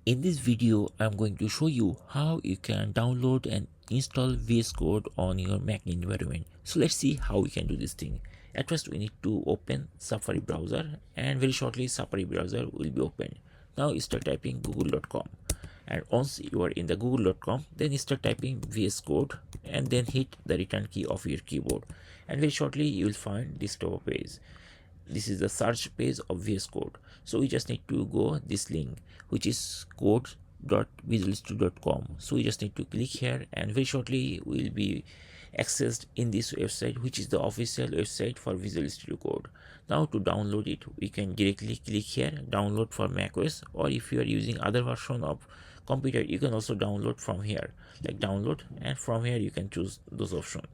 In this video, I'm going to show you how you can download and install VSCode on your Mac environment. So let's see how we can do this thing. At first, we need to open Safari browser, and very shortly Safari browser will be opened. Now you start typing google.com, and once you are in the google.com, then you start typing VSCode and then hit the return key of your keyboard, and very shortly you will find this top page. This is the search page of VS Code. So we just need to go this link, which is code.visualstudio.com. So we just need to click here, and very shortly will be accessed in this website, which is the official website for Visual Studio Code. Now to download it, we can directly click here, download for macOS, or if you are using other version of computer, you can also download from here, like download, and from here you can choose those options.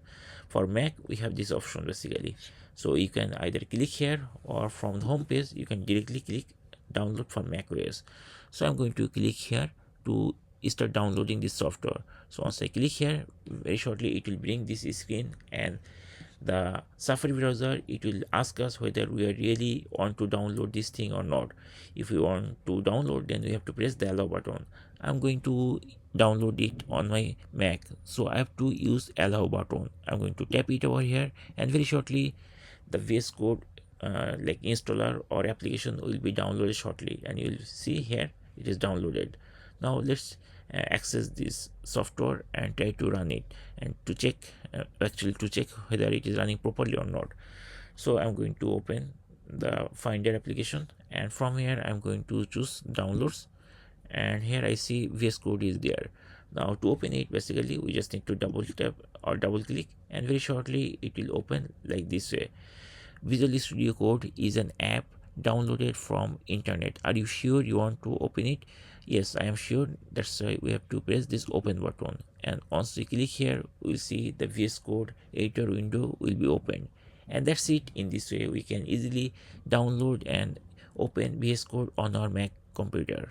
For Mac, we have this option basically. So you can either click here, or from the home page you can directly click download for macOS. So I'm going to click here to start downloading this software. So once I click here, very shortly it will bring this screen, and the Safari browser, it will ask us whether we are really want to download this thing or not. If we want to download, then we have to press the allow button. I'm going to download it on my Mac, so I have to use allow button. I'm going to tap it over here, and very shortly the VS Code like installer or application will be downloaded shortly, and you will see here it is downloaded. Now let's access this software and try to run it, and to check to check whether it is running properly or not. So I'm going to open the Finder application, and from here I'm going to choose downloads, and here I see VS Code is there. Now to open it, basically we just need to double tap or double click, and very shortly it will open like this way. Visual Studio Code is an app downloaded from internet. Are you sure you want to open it? Yes, I am sure. That's why we have to press this open button, and once we click here, we'll see the VS Code editor window will be opened. And that's it. In this way we can easily download and open VS Code on our Mac computer.